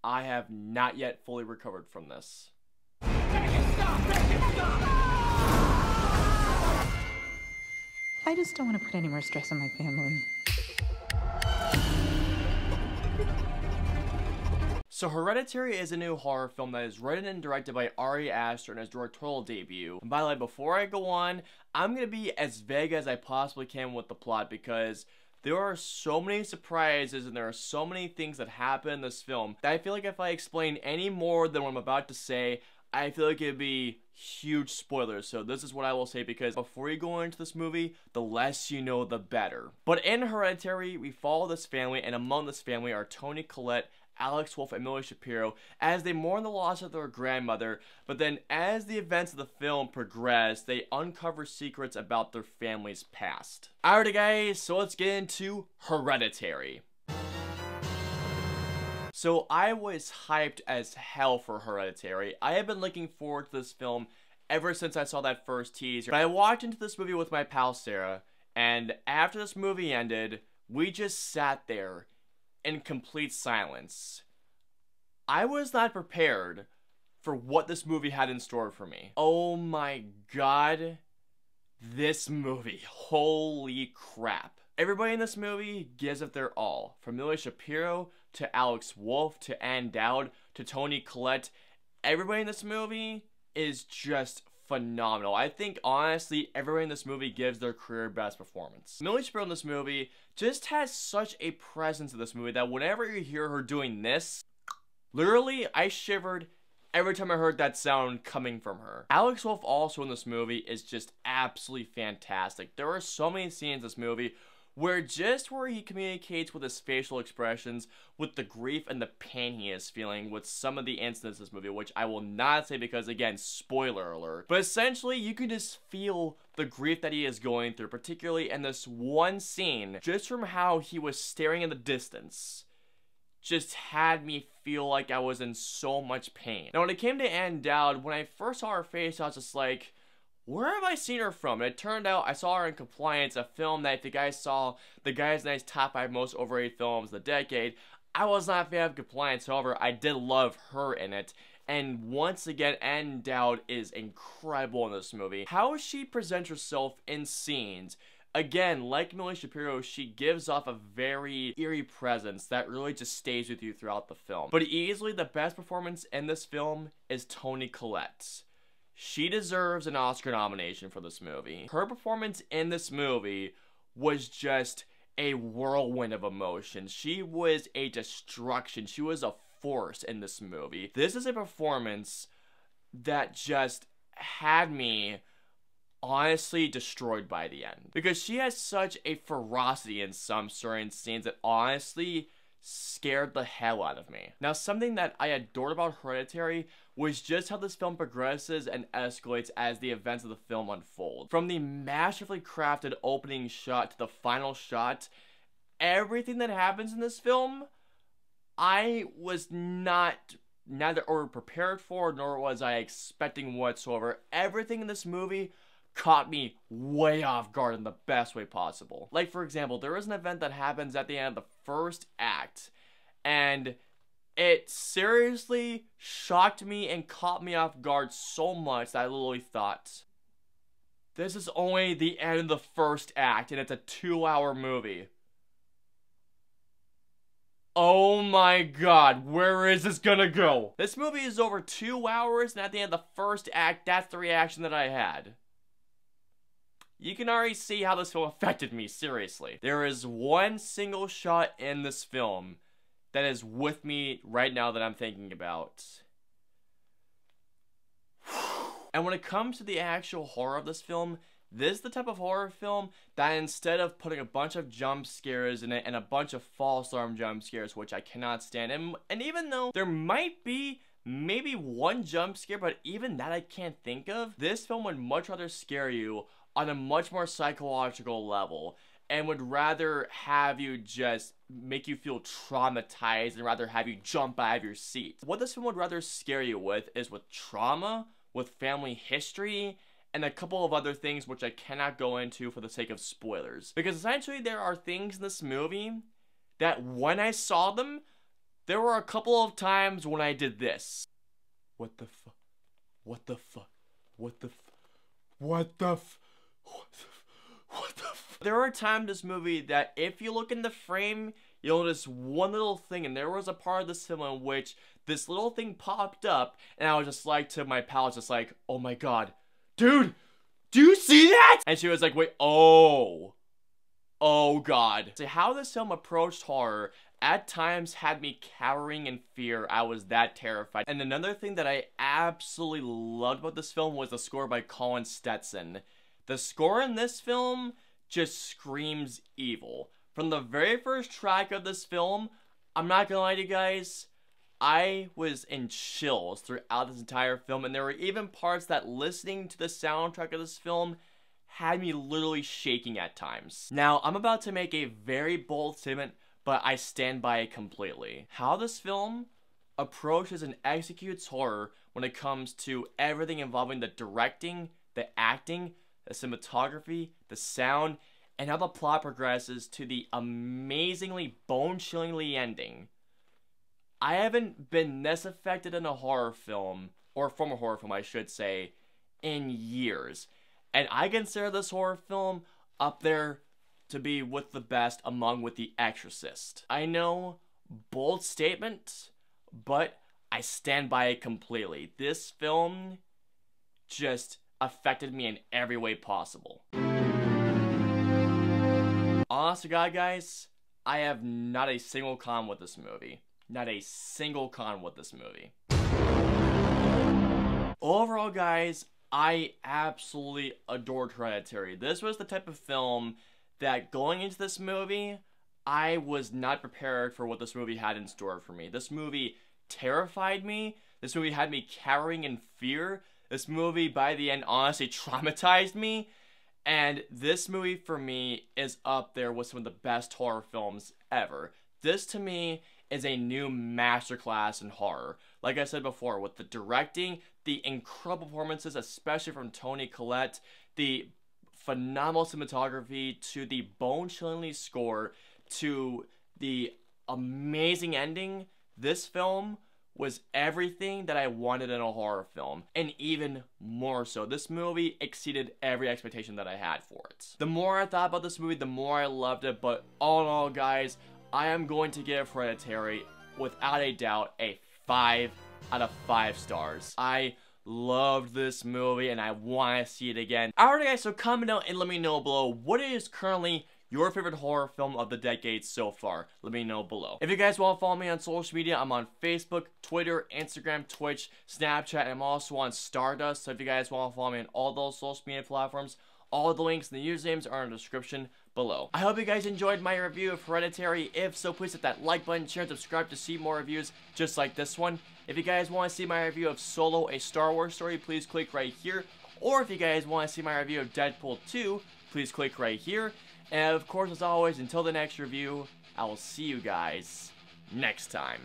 I have not yet fully recovered from this. I just don't want to put any more stress on my family. So Hereditary is a new horror film that is written and directed by Ari Aster in his directorial debut. And by the way, before I go on, I'm going to be as vague as I possibly can with the plot because there are so many surprises and there are so many things that happen in this film that I feel like if I explain any more than what I'm about to say, I feel like it'd be huge spoilers. So this is what I will say because before you go into this movie, the less you know, the better. But in Hereditary, we follow this family, and among this family are Toni Collette, Alex Wolff, and Millie Shapiro as they mourn the loss of their grandmother, but then as the events of the film progress, they uncover secrets about their family's past. Alrighty guys, so let's get into Hereditary. So I was hyped as hell for Hereditary. I have been looking forward to this film ever since I saw that first teaser. But I walked into this movie with my pal Sarah, and after this movie ended, we just sat there in complete silence. I was not prepared for what this movie had in store for me. Oh my god, this movie, holy crap. Everybody in this movie gives it their all, from Millie Shapiro to Alex Wolff to Ann Dowd to Toni Collette. Everybody in this movie is just phenomenal. I think honestly everybody in this movie gives their career best performance. Millie Shapiro in this movie just has such a presence in this movie that whenever you hear her doing this, literally I shivered every time I heard that sound coming from her. Alex Wolff also in this movie is just absolutely fantastic. There are so many scenes in this movie where he communicates with his facial expressions, with the grief and the pain he is feeling with some of the incidents in this movie, which I will not say because, again, spoiler alert. But essentially, you can just feel the grief that he is going through, particularly in this one scene, just from how he was staring in the distance. Just had me feel like I was in so much pain. Now, when it came to Ann Dowd, when I first saw her face, I was just like, where have I seen her from? And it turned out I saw her in Compliance, a film that if you guys saw the Guys Nice top 5 most overrated films of the decade, I was not a fan of Compliance. However, I did love her in it. And once again, Ann Dowd is incredible in this movie. How she presents herself in scenes, again, like Millie Shapiro, she gives off a very eerie presence that really just stays with you throughout the film. But easily the best performance in this film is Toni Collette. She deserves an Oscar nomination for this movie. Her performance in this movie was just a whirlwind of emotions. She was a destruction. She was a force in this movie. This is a performance that just had me honestly destroyed by the end. Because she has such a ferocity in some certain scenes that honestly scared the hell out of me. Now, something that I adored about Hereditary was just how this film progresses and escalates as the events of the film unfold. From the masterfully crafted opening shot to the final shot, everything that happens in this film, I was neither prepared for nor was I expecting whatsoever. Everything in this movie caught me way off guard in the best way possible. Like, for example, there is an event that happens at the end of the first act, and it seriously shocked me and caught me off guard so much that I literally thought, this is only the end of the first act, and it's a 2-hour movie. Oh my god, where is this gonna go? This movie is over 2 hours, and at the end of the first act, that's the reaction that I had. You can already see how this film affected me, seriously. There is one single shot in this film that is with me right now that I'm thinking about. And when it comes to the actual horror of this film, this is the type of horror film that instead of putting a bunch of jump scares in it and a bunch of false alarm jump scares, which I cannot stand, and even though there might be maybe one jump scare, but even that I can't think of, this film would much rather scare you on a much more psychological level and would rather have you just make you feel traumatized and rather have you jump out of your seat. What this film would rather scare you with is with trauma, with family history, and a couple of other things which I cannot go into for the sake of spoilers. Because essentially there are things in this movie that when I saw them, there were a couple of times when I did this. What the fuck? What the fuck? What the fuck? What the fuck? What the fuck? There are times in this movie that if you look in the frame, you'll notice one little thing, and there was a part of this film in which this little thing popped up, and I was just like to my pal, just like, oh my god, dude, do you see that? And she was like, wait, oh god. So how this film approached horror at times had me cowering in fear. I was that terrified. And another thing that I absolutely loved about this film was the score by Colin Stetson. The score in this film just screams evil. From the very first track of this film, I'm not gonna lie to you guys, I was in chills throughout this entire film, and there were even parts that listening to the soundtrack of this film had me literally shaking at times. Now, I'm about to make a very bold statement, but I stand by it completely. How this film approaches and executes horror when it comes to everything involving the directing, the acting, the cinematography, the sound, and how the plot progresses to the amazingly bone-chillingly ending. I haven't been this affected in a horror film, or from a horror film I should say, in years. And I consider this horror film up there to be with the best among with The Exorcist. I know, bold statement, but I stand by it completely. This film just affected me in every way possible. Honest to God, guys, I have not a single con with this movie. Not a single con with this movie. Overall, guys, I absolutely adored Hereditary. This was the type of film that going into this movie, I was not prepared for what this movie had in store for me. This movie terrified me. This movie had me cowering in fear. This movie, by the end, honestly traumatized me. And this movie, for me, is up there with some of the best horror films ever. This, to me, is a new masterclass in horror. Like I said before, with the directing, the incredible performances, especially from Toni Collette, the phenomenal cinematography, to the bone-chillingly score, to the amazing ending, this film was everything that I wanted in a horror film, and even more so. This movie exceeded every expectation that I had for it. The more I thought about this movie, the more I loved it, but all in all, guys, I am going to give Hereditary, without a doubt, a 5 out of 5 stars. I loved this movie, and I want to see it again. Alright guys, so comment down and let me know below what is currently your favorite horror film of the decade so far. Let me know below. If you guys want to follow me on social media, I'm on Facebook, Twitter, Instagram, Twitch, Snapchat, and I'm also on Stardust. So if you guys want to follow me on all those social media platforms, all the links and the usernames are in the description below. I hope you guys enjoyed my review of Hereditary. If so, please hit that like button, share, and subscribe to see more reviews just like this one. If you guys want to see my review of Solo, a Star Wars story, please click right here. Or if you guys want to see my review of Deadpool 2, please click right here. And of course, as always, until the next review, I will see you guys next time.